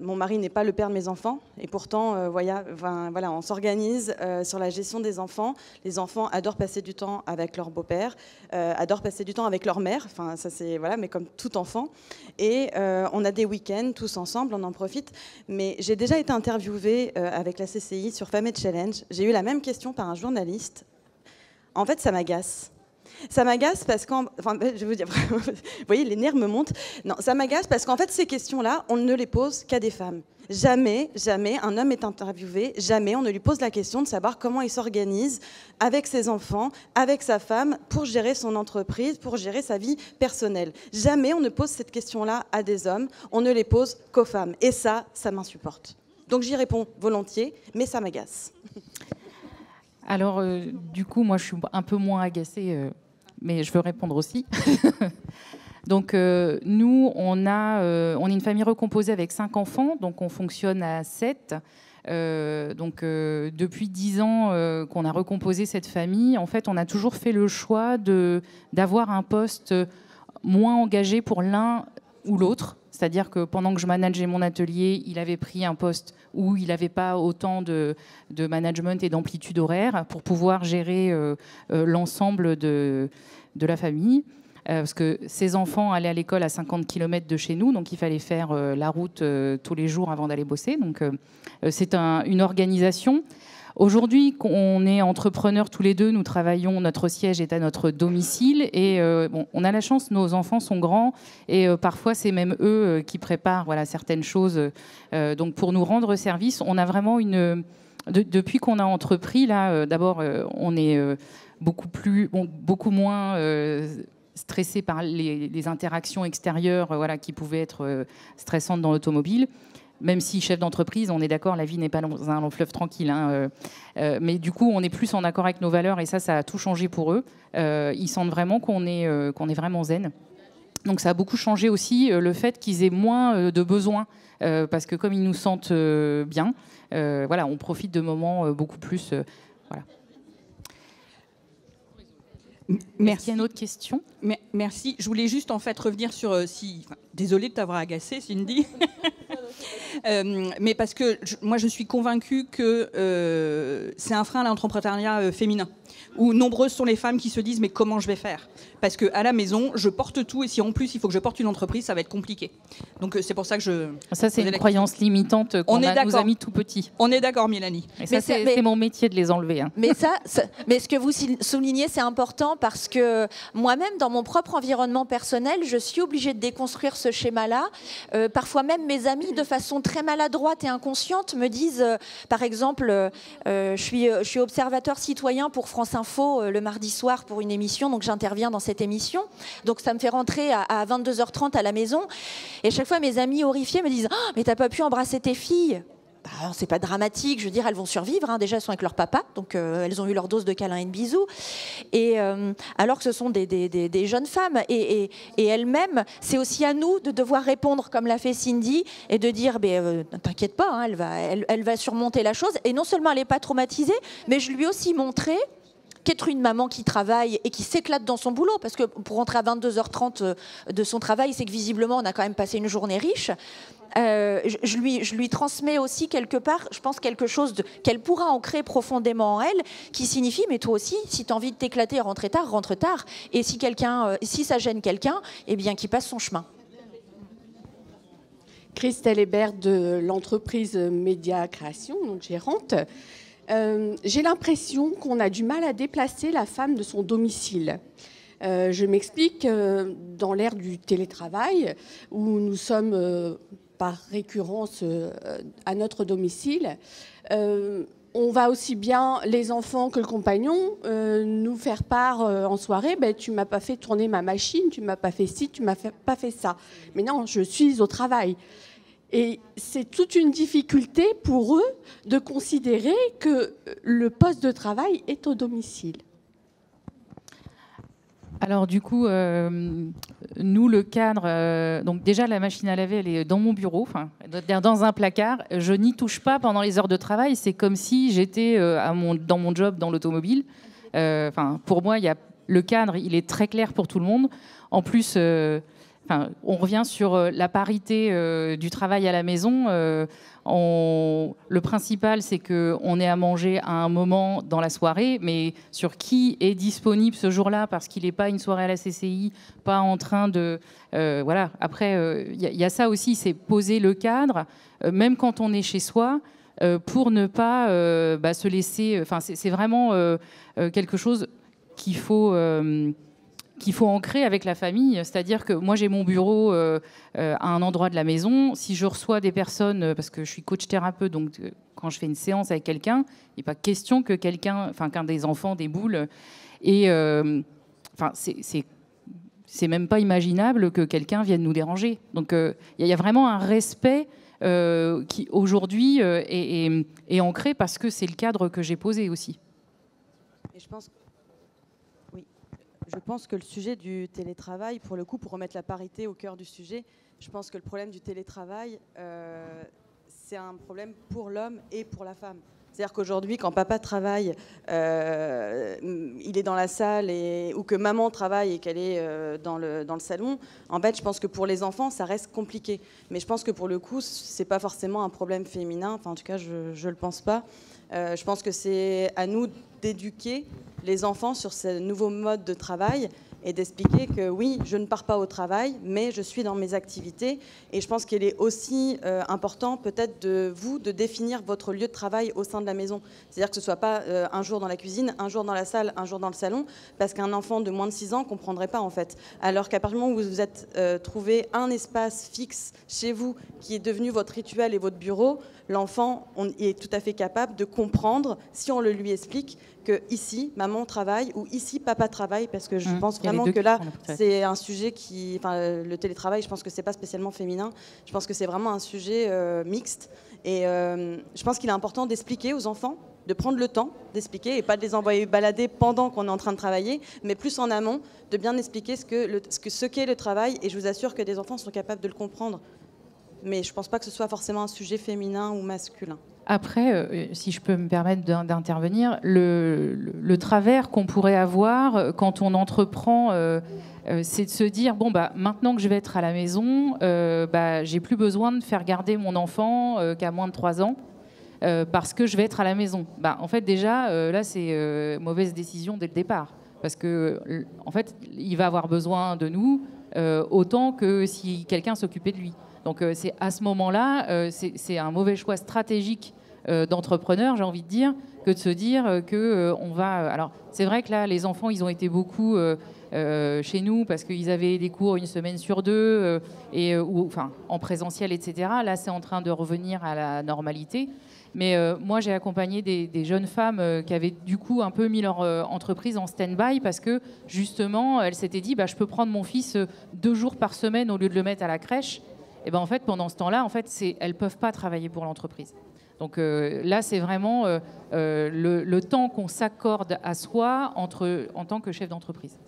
Mon mari n'est pas le père de mes enfants, et pourtant, voilà, on s'organise sur la gestion des enfants. Les enfants adorent passer du temps avec leur beau-père, adorent passer du temps avec leur mère, enfin, ça c'est, voilà, mais comme tout enfant. Et on a des week-ends tous ensemble, on en profite. Mais j'ai déjà été interviewée avec la CCI sur Femme & Challenge. J'ai eu la même question par un journaliste. En fait, ça m'agace. Ça m'agace parce qu'en... Enfin, je vais vous dire, vous voyez, les nerfs me montent. Non, ça m'agace parce qu'en fait, ces questions-là, on ne les pose qu'à des femmes. Jamais, jamais un homme est interviewé, jamais on ne lui pose la question de savoir comment il s'organise avec ses enfants, avec sa femme, pour gérer son entreprise, pour gérer sa vie personnelle. Jamais on ne pose cette question-là à des hommes, on ne les pose qu'aux femmes. Et ça m'insupporte. Donc j'y réponds volontiers, mais ça m'agace. Alors, du coup, moi, je suis un peu moins agacée, mais je veux répondre aussi. Donc, nous, on est une famille recomposée avec 5 enfants, donc on fonctionne à 7. Depuis 10 ans qu'on a recomposé cette famille, en fait, on a toujours fait le choix d'avoir un poste moins engagé pour l'un ou l'autre. C'est-à-dire que pendant que je manageais mon atelier, il avait pris un poste où il n'avait pas autant de management et d'amplitude horaire pour pouvoir gérer l'ensemble de la famille. Parce que ses enfants allaient à l'école à 50 km de chez nous, donc il fallait faire la route tous les jours avant d'aller bosser. Donc c'est une organisation. Aujourd'hui, on est entrepreneurs tous les deux, nous travaillons, notre siège est à notre domicile et on a la chance, nos enfants sont grands et parfois c'est même eux qui préparent certaines choses. Donc pour nous rendre service, on a vraiment depuis qu'on a entrepris, là, d'abord on est beaucoup moins stressé par les interactions extérieures qui pouvaient être stressantes dans l'automobile. Même si chef d'entreprise, on est d'accord, la vie n'est pas dans un long fleuve tranquille. Mais du coup, on est plus en accord avec nos valeurs et ça a tout changé pour eux. Ils sentent vraiment qu'on est vraiment zen. Donc ça a beaucoup changé aussi le fait qu'ils aient moins de besoins. Parce que comme ils nous sentent bien, on profite de moments beaucoup plus... Merci. Est-ce qu'il y a une autre question ? Merci. Je voulais juste en fait revenir sur... Désolée de t'avoir agacée, Cindy. Mais parce que moi, je suis convaincue que c'est un frein à l'entrepreneuriat féminin, où nombreuses sont les femmes qui se disent « mais comment je vais faire ?» Parce qu'à la maison, je porte tout, et si en plus, il faut que je porte une entreprise, ça va être compliqué. Donc c'est pour ça que je... Ça, c'est une croyance limitante qu'on nous a mis tout petits. On est d'accord, Mélanie. Et ça, c'est mon métier de les enlever. Hein. Mais ce que vous soulignez, c'est important parce que moi-même, dans mon propre environnement personnel, je suis obligée de déconstruire ce schéma-là. Parfois même, mes amis, de façon très maladroite et inconsciente, me disent, par exemple, je suis observateur citoyen pour France Info le mardi soir pour une émission, donc j'interviens dans cette émission. Donc ça me fait rentrer à 22h30 à la maison. Et chaque fois, mes amis horrifiés me disent « mais t'as pas pu embrasser tes filles ?» C'est pas dramatique, je veux dire, elles vont survivre. Déjà, elles sont avec leur papa, donc elles ont eu leur dose de câlins et de bisous. Et alors que ce sont des jeunes femmes. Et elles-mêmes, c'est aussi à nous de devoir répondre comme l'a fait Cindy et de dire t'inquiète pas, hein, elle va surmonter la chose. Et non seulement elle n'est pas traumatisée, mais je lui ai aussi montré qu'être une maman qui travaille et qui s'éclate dans son boulot, parce que pour rentrer à 22h30 de son travail, c'est que visiblement, on a quand même passé une journée riche. Je lui transmets aussi quelque part, je pense, quelque chose qu'elle pourra ancrer profondément en elle, qui signifie, mais toi aussi, si tu as envie de t'éclater, rentre tard. Et si ça gêne quelqu'un, eh bien, qu'il passe son chemin. Christelle Hébert de l'entreprise Média Création, donc gérante. J'ai l'impression qu'on a du mal à déplacer la femme de son domicile. Je m'explique, dans l'ère du télétravail, où nous sommes par récurrence à notre domicile, on va aussi bien, les enfants que le compagnon, nous faire part en soirée, tu m'as pas fait tourner ma machine, tu m'as pas fait ci, tu m'as pas fait ça. Mais non, je suis au travail. Et c'est toute une difficulté pour eux de considérer que le poste de travail est au domicile. Alors du coup, nous, le cadre, donc déjà la machine à laver, elle est dans mon bureau, dans un placard. Je n'y touche pas pendant les heures de travail. C'est comme si j'étais dans mon job dans l'automobile. Pour moi, il n'y a le cadre, il est très clair pour tout le monde. En plus, on revient sur la parité du travail à la maison. Le principal, c'est qu'on ait à manger à un moment dans la soirée, mais sur qui est disponible ce jour-là, parce qu'il n'est pas une soirée à la CCI, pas en train de... voilà. Après, il y a ça aussi, c'est poser le cadre, même quand on est chez soi, pour ne pas se laisser... c'est vraiment quelque chose qu'il faut ancrer avec la famille. C'est-à-dire que moi, j'ai mon bureau à un endroit de la maison. Si je reçois des personnes, parce que je suis coach thérapeute, donc quand je fais une séance avec quelqu'un, il n'est pas question que qu'un des enfants déboule. Et c'est même pas imaginable que quelqu'un vienne nous déranger. Donc il y a vraiment un respect qui aujourd'hui est ancré parce que c'est le cadre que j'ai posé aussi. Et je pense que le sujet du télétravail, pour le coup, pour remettre la parité au cœur du sujet, je pense que le problème du télétravail, c'est un problème pour l'homme et pour la femme. C'est-à-dire qu'aujourd'hui, quand papa travaille, il est dans la salle, ou que maman travaille et qu'elle est dans le salon, en fait, je pense que pour les enfants, ça reste compliqué. Mais je pense que pour le coup, c'est pas forcément un problème féminin. Enfin, en tout cas, je le pense pas. Je pense que c'est à nous d'éduquer les enfants sur ce nouveau mode de travail et d'expliquer que oui, je ne pars pas au travail, mais je suis dans mes activités. Et je pense qu'il est aussi important peut-être de définir votre lieu de travail au sein de la maison. C'est-à-dire que ce ne soit pas un jour dans la cuisine, un jour dans la salle, un jour dans le salon, parce qu'un enfant de moins de 6 ans ne comprendrait pas en fait. Alors qu'à partir du moment où vous vous êtes trouvé un espace fixe chez vous qui est devenu votre rituel et votre bureau, l'enfant est tout à fait capable de comprendre, si on le lui explique, que ici, maman travaille ou ici, papa travaille, parce que je pense vraiment que là, c'est un sujet le télétravail, je pense que c'est pas spécialement féminin. Je pense que c'est vraiment un sujet mixte. Et je pense qu'il est important d'expliquer aux enfants, de prendre le temps d'expliquer et pas de les envoyer balader pendant qu'on est en train de travailler, mais plus en amont, de bien expliquer ce qu'est le travail. Et je vous assure que des enfants sont capables de le comprendre. Mais je ne pense pas que ce soit forcément un sujet féminin ou masculin. Après, si je peux me permettre d'intervenir, le travers qu'on pourrait avoir quand on entreprend, c'est de se dire, bon, maintenant que je vais être à la maison, j'ai plus besoin de faire garder mon enfant qu'à moins de 3 ans, parce que je vais être à la maison. En fait, déjà, là, c'est mauvaise décision dès le départ. Parce que, en fait, il va avoir besoin de nous autant que si quelqu'un s'occupait de lui. Donc c'est à ce moment-là, c'est un mauvais choix stratégique d'entrepreneur, j'ai envie de dire, que de se dire qu'on va... Alors c'est vrai que là, les enfants, ils ont été beaucoup chez nous parce qu'ils avaient des cours 1 semaine sur 2, en présentiel, etc. Là, c'est en train de revenir à la normalité. Mais moi, j'ai accompagné des jeunes femmes qui avaient du coup un peu mis leur entreprise en stand-by parce que justement, elles s'étaient dit, je peux prendre mon fils 2 jours par semaine au lieu de le mettre à la crèche. Et en fait, pendant ce temps-là, elles ne peuvent pas travailler pour l'entreprise. Donc là, c'est vraiment le temps qu'on s'accorde à soi en tant que chef d'entreprise.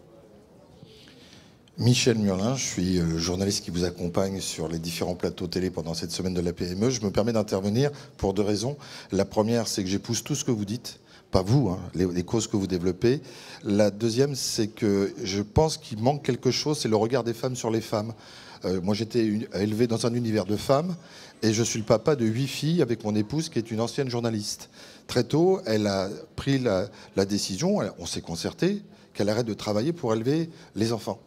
Michel Murlin, je suis le journaliste qui vous accompagne sur les différents plateaux télé pendant cette semaine de la PME. Je me permets d'intervenir pour 2 raisons. La première, c'est que j'épouse tout ce que vous dites. Pas vous, les causes que vous développez. La deuxième, c'est que je pense qu'il manque quelque chose, c'est le regard des femmes sur les femmes. Moi, j'étais élevé dans un univers de femmes et je suis le papa de 8 filles avec mon épouse qui est une ancienne journaliste. Très tôt, elle a pris la décision, on s'est concerté, qu'elle arrête de travailler pour élever les enfants.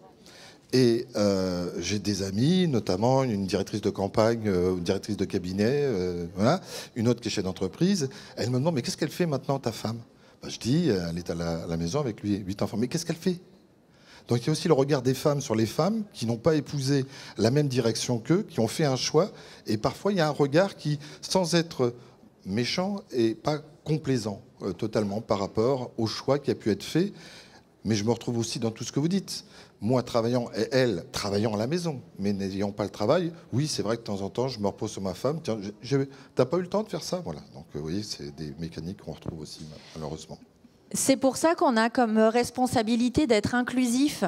Et j'ai des amis, notamment une directrice de campagne, une directrice de cabinet, une autre qui est chef d'entreprise. Elle me demande, mais qu'est-ce qu'elle fait maintenant, ta femme ? Je dis, elle est à la maison avec 8 enfants. Mais qu'est-ce qu'elle fait ? Donc il y a aussi le regard des femmes sur les femmes qui n'ont pas épousé la même direction qu'eux, qui ont fait un choix. Et parfois, il y a un regard qui, sans être méchant, n'est pas complaisant totalement par rapport au choix qui a pu être fait. Mais je me retrouve aussi dans tout ce que vous dites. Moi, travaillant, et elle, travaillant à la maison, mais n'ayant pas le travail, oui, c'est vrai que de temps en temps, je me repose sur ma femme. Tiens, t'as pas eu le temps de faire ça ? Voilà. Donc, vous voyez, c'est des mécaniques qu'on retrouve aussi, malheureusement. C'est pour ça qu'on a comme responsabilité d'être inclusif,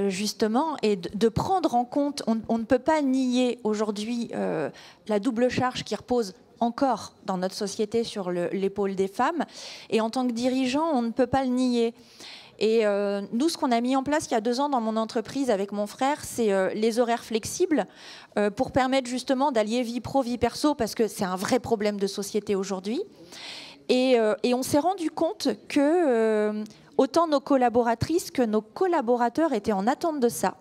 justement, et de prendre en compte. On ne peut pas nier aujourd'hui la double charge qui repose encore dans notre société sur l'épaule des femmes. Et en tant que dirigeant, on ne peut pas le nier. Et nous, ce qu'on a mis en place il y a 2 ans dans mon entreprise avec mon frère, c'est les horaires flexibles pour permettre justement d'allier vie pro, vie perso, parce que c'est un vrai problème de société aujourd'hui. Et on s'est rendu compte que autant nos collaboratrices que nos collaborateurs étaient en attente de ça.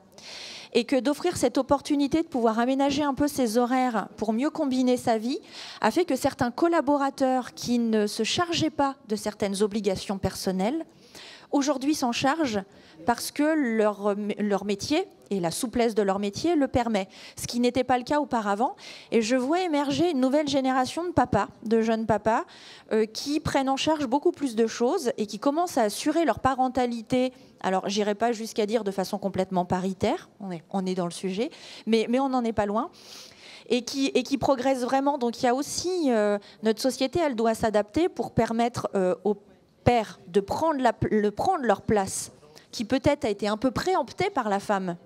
Et que d'offrir cette opportunité de pouvoir aménager un peu ses horaires pour mieux combiner sa vie a fait que certains collaborateurs qui ne se chargeaient pas de certaines obligations personnelles aujourd'hui s'en chargent parce que leur métier et la souplesse de leur métier le permet, ce qui n'était pas le cas auparavant. Et je vois émerger une nouvelle génération de papas, de jeunes papas, qui prennent en charge beaucoup plus de choses et qui commencent à assurer leur parentalité. Alors, j'irai pas jusqu'à dire de façon complètement paritaire, on est dans le sujet, mais on n'en est pas loin. Et qui progressent vraiment. Donc, il y a aussi, notre société, elle doit s'adapter pour permettre aux pères de prendre leur place, qui peut-être a été un peu préemptée par la femme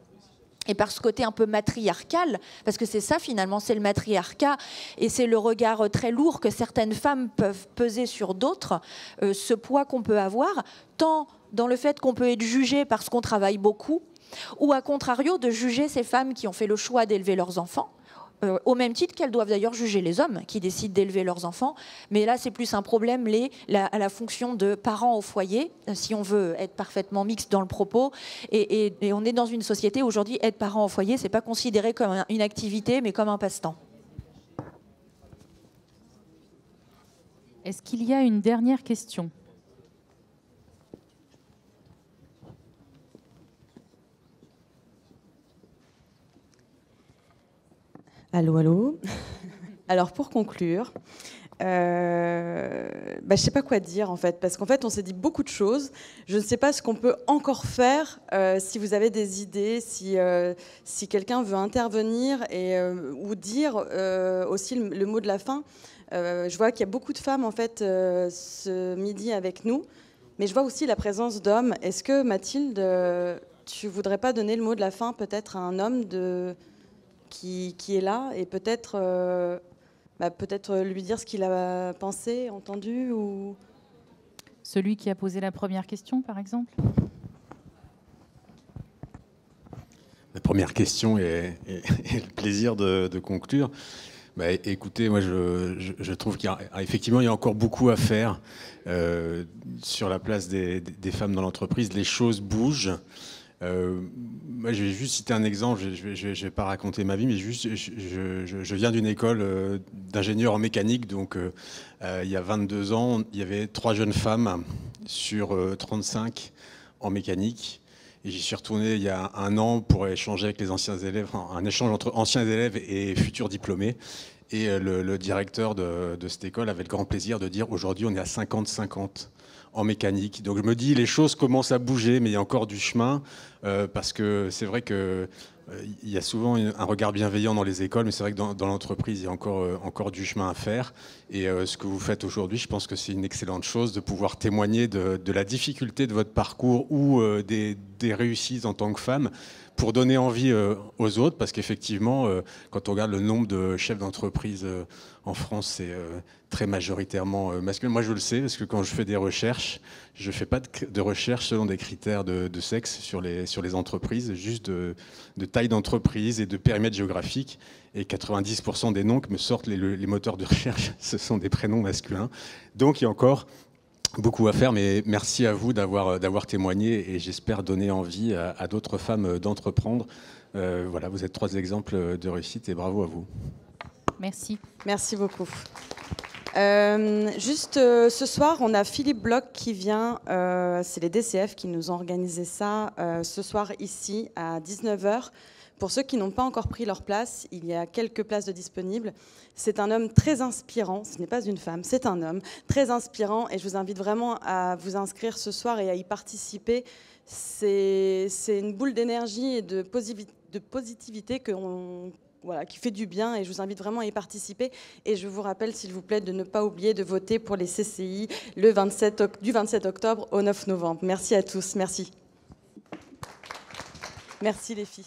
et par ce côté un peu matriarcal, parce que c'est ça finalement, c'est le matriarcat, et c'est le regard très lourd que certaines femmes peuvent peser sur d'autres, ce poids qu'on peut avoir, tant dans le fait qu'on peut être jugé parce qu'on travaille beaucoup, ou à contrario de juger ces femmes qui ont fait le choix d'élever leurs enfants, au même titre qu'elles doivent d'ailleurs juger les hommes qui décident d'élever leurs enfants. Mais là, c'est plus un problème à la fonction de parents au foyer, si on veut être parfaitement mixte dans le propos. Et on est dans une société où aujourd'hui, être parent au foyer, c'est pas considéré comme une activité, mais comme un passe-temps. Est-ce qu'il y a une dernière question ? Allô, allô. Alors, pour conclure, je ne sais pas quoi dire, en fait, parce qu'en fait, on s'est dit beaucoup de choses. Je ne sais pas ce qu'on peut encore faire, si vous avez des idées, si quelqu'un veut intervenir ou dire aussi le mot de la fin. Je vois qu'il y a beaucoup de femmes, en fait, ce midi avec nous, mais je vois aussi la présence d'hommes. Est-ce que, Mathilde, tu ne voudrais pas donner le mot de la fin, peut-être à un homme qui est là, et peut-être lui dire ce qu'il a pensé, entendu ou... Celui qui a posé la première question, par exemple ? La première question et le plaisir de conclure. Écoutez, moi je trouve qu'effectivement il y a encore beaucoup à faire sur la place des femmes dans l'entreprise. Les choses bougent. Moi, je vais juste citer un exemple, je ne vais pas raconter ma vie, mais je viens d'une école d'ingénieur en mécanique, donc il y a 22 ans, il y avait 3 jeunes femmes sur 35 en mécanique, et j'y suis retourné il y a 1 an pour échanger avec les anciens élèves, un échange entre anciens élèves et futurs diplômés, et le directeur de cette école avait le grand plaisir de dire aujourd'hui on est à 50-50 en mécanique. Donc je me dis, les choses commencent à bouger, mais il y a encore du chemin, parce que c'est vrai qu'il y a souvent un regard bienveillant dans les écoles, mais c'est vrai que dans l'entreprise, il y a encore du chemin à faire. Et ce que vous faites aujourd'hui, je pense que c'est une excellente chose de pouvoir témoigner de la difficulté de votre parcours ou des réussites en tant que femme, pour donner envie aux autres, parce qu'effectivement, quand on regarde le nombre de chefs d'entreprise en France, c'est très majoritairement masculin. Moi, je le sais, parce que quand je fais des recherches, je ne fais pas de recherche selon des critères de sexe sur les entreprises, juste de taille d'entreprise et de périmètre géographique. Et 90% des noms que me sortent les moteurs de recherche, ce sont des prénoms masculins. Donc, il y a encore beaucoup à faire, mais merci à vous d'avoir témoigné, et j'espère donner envie à d'autres femmes d'entreprendre. Voilà, vous êtes 3 exemples de réussite, et bravo à vous. Merci. Merci beaucoup. Ce soir, on a Philippe Bloch qui vient, c'est les DCF qui nous ont organisé ça ce soir ici à 19h. Pour ceux qui n'ont pas encore pris leur place, il y a quelques places de disponibles. C'est un homme très inspirant, ce n'est pas une femme, c'est un homme très inspirant, et je vous invite vraiment à vous inscrire ce soir et à y participer. C'est une boule d'énergie et de positivité qui fait du bien, et je vous invite vraiment à y participer. Et je vous rappelle, s'il vous plaît, de ne pas oublier de voter pour les CCI du 27 octobre au 9 novembre. Merci à tous, merci. Merci les filles.